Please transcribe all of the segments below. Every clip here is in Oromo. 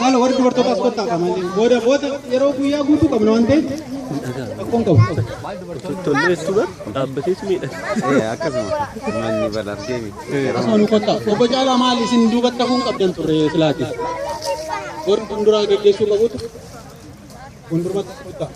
Maal warri dubartootaas kottaa qaban booda yeroo guyyaa guutuu qabna waan ta'eef rakkoon qabu. Tolleessuudha dhaabbatees miidha. Akkasuma manni bal'aa deemi. Akkasuma nu kottaa. Obbo Caalaa maal isin duubatti hafuun qabdan turre silaati. Warri fuulduraa geggeessuu qabutu fuuldurumatti kottaa.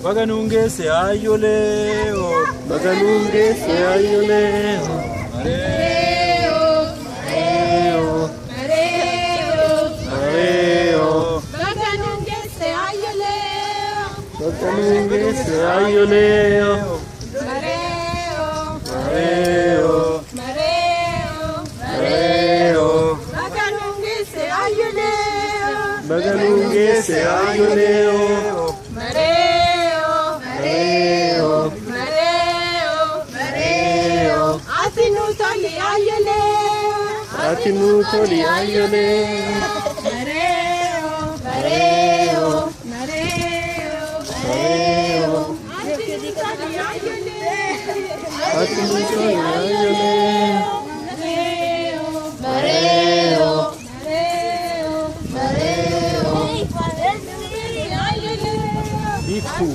Baganungese ayoleo, baganungese ayoleo, mareo, mareo, mareo, baganungese ayoleo, baganungese ayoleo, mareo, mareo, mareo, baganungese ayoleo, baganungese ayoleo. Atinu ayole, mareo, mareo, mareo, mareo. Atinu ayole, mareo, mareo, mareo. Bifu.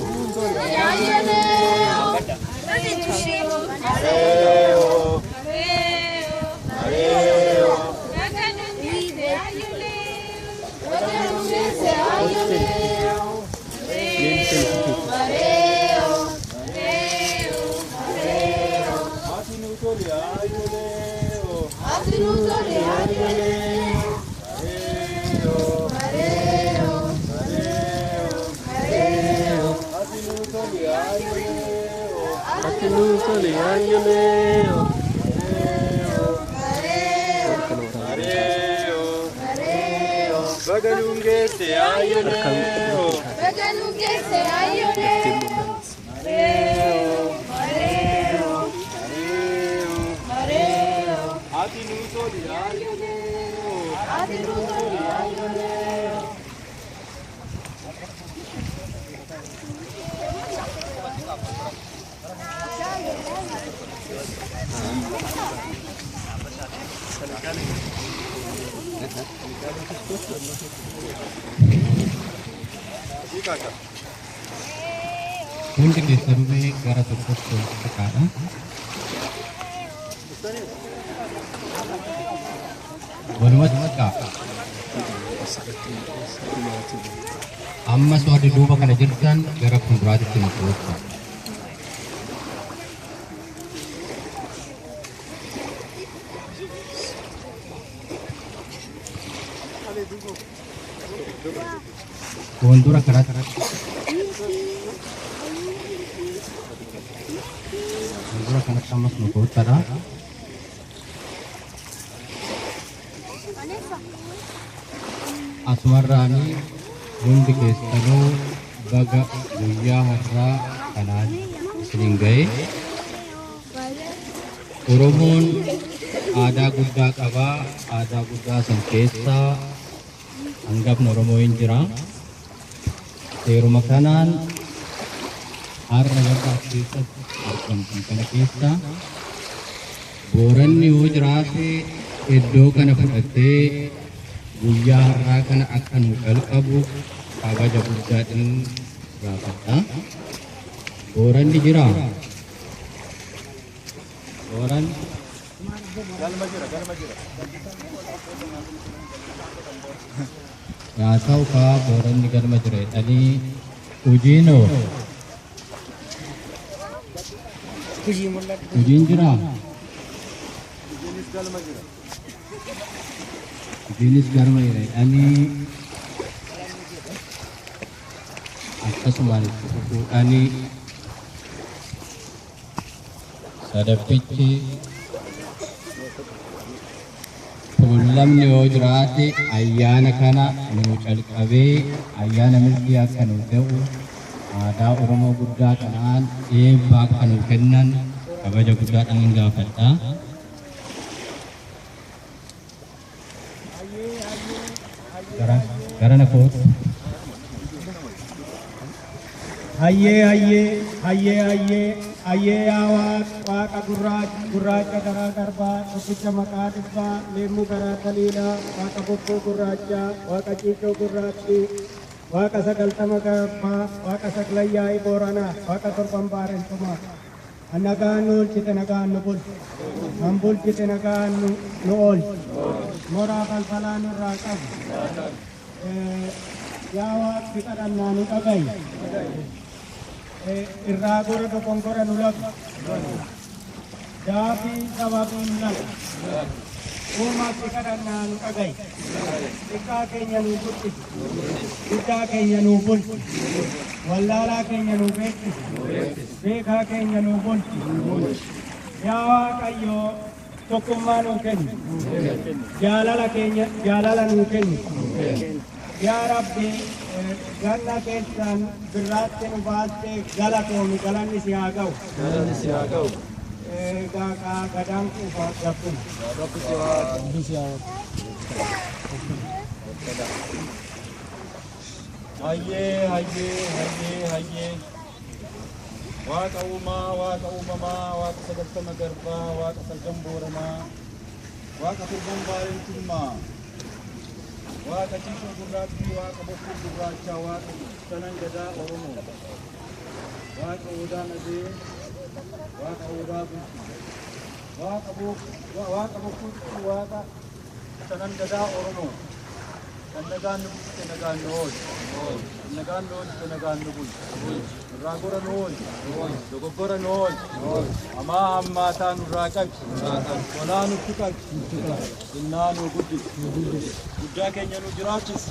Baganungese ayoleo, baganungese ayoleo, mareo, mareo, mareo, mareo. Atinu toli ayoleo, atinu toli ayoleo. Hundi keessanuu gara tokkotti dhaqaadha. Walumatti dhaqaa. Ammas warri duuba kana jirtan gara fuulduraatti nu dhufaa. Fuuldura karaa fuuldura kanatti ammas nu dhufaa. Asumarraanii hundi keessanuu baga guyyaa har'aa kanaan isiniin ga'e. Oromoon aadaa guddaa qabaa. Aadaa guddaa san keessaa hangafni Oromoo hin jira. Seeruma kanaan har'a bakka keessatti argamtan kana keessa Booranni yoo jiraate iddoo kana fudhatee guyyaa har'aa kana akka nu jalqabu kabaja guddaadhaan gaafadha. Booranni jira. Booran galma jira. Yaa ta'u kaa Booranni galma jira jedhanii hojiinoo. Hojiin jira. Hojiinis galma jira jedhanii akkasumaan itti fufuudhaanii sadaffichi tuulamni yoo jiraate ayyaana kana nuu calqabee ayyaana milkii akka nuu ta'u aadaa Oromoo guddaa kanaan eebba akka nuu kennan kabaja guddaadhaan gaafadha. Garana kootu. Hayyee yaa waaqa gurraacha garaa garbaa tokkicha maqaa dhibbaa leemmuu garaa taliilaa waaqa bokkuu gurraacha waaqa ciicoo gurraattii waaqa sagaltama garbaa waaqa saglayyaa'ii booranaa waaqa torban baarentumaa nagaan nu oolchite nagaan nu bulchu kan bulchite nagaan nu oolchu moraa falfalaa nurraa qabu yaa waaqti kadhannaa nu dhagayi irraa gora dogongora nu lagu daafii sababii nu lagu uumaatti kadhannaa nu dhagayi xiqqaa keenya nu guddisi guddaa keenya nu bulchu wallaalaa keenya nu beeksisu beekaa keenya nu bulchu yaa Waaqayyo tokkummaa nu kenni jaalala nu kenni yaa Rabbi ganna keessan birraatti nu baaste galatoomi galanni si haa ga'u gadaan kuufa gabbuma hayyee waaqa uumamaa waaqa sagaltama garbaa waaqa salgan booranaa waaqa torban baarentummaa waaqa ciicoo gurraattii waaqa bokkuu gurraachaa waaqa sanan gadaa Oromoo waaqa odaa nadee waaqa odaa bulchu waaqa bokkuu waaqa sanan gadaa Oromoo kan nagaan nu bulchite nagaan nu oolchu nagaan nu oolchite nagaan nu bulchu irraa gora nu oolchu dogoggora nu oolchu hamaa hammaataa nurraa qabi tolaa nutti qabi innaa nu guddisu guddaa keenya nu jiraachisi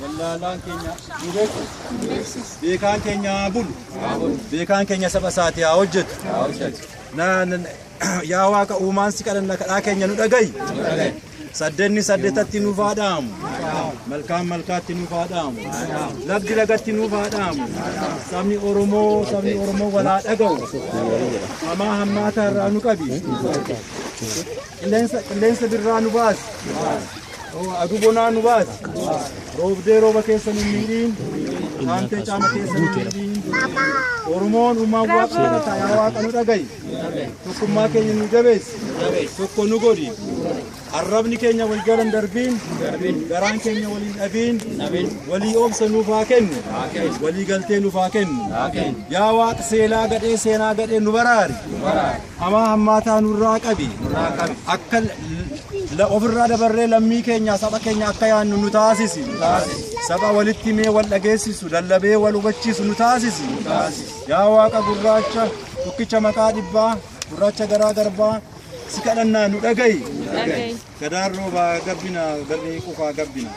wallaalaan keenya nu beeksisi beekaan keenya haa bulu beekaan keenya saba isaati haa hojjetu yaa waaqa uumaan si kadhanna kadhaa keenya nu dhagayi saddenni saddetatti nuuf haa dhaamu malkaan malkaatti nuuf haa dhaamu lagdi lagatti nuuf haa dhaamu sabni Oromoo walaa dhaga'u hamaa hammaataa irraa nu qabi qilleensa birraa nu baasi aduu bonaa nu baasi roobdee rooba keessa nu miidhiin saamtee caama keessa nu miidhiin Oromoon uumaan waaqa yaa waaqa nu dhagayi tokkummaa keenya nu jabeessi tokko nu godhi arrabni keenya wal jalan darbiin garaan keenya waliin dhabiin walii obsa nuuf haa kennu walii galtee nuuf haa kennu yaa waaqa seelaa gadhee seenaa gadhee nu baraari hamaa hammaataa nurraa qabi akka ofirraa dabarree lammii keenya saba keenya akka yaannu nu taasisi saba walitti mee wal dhageessisu lallabee wal hubachiisu nu taasisi yaa waaqa gurraacha tokkicha maqaa dhibbaa gurraacha garaa garbaa si kadhannaa nu dhagayi gadaan roobaa gabbina garri qufaa gabbina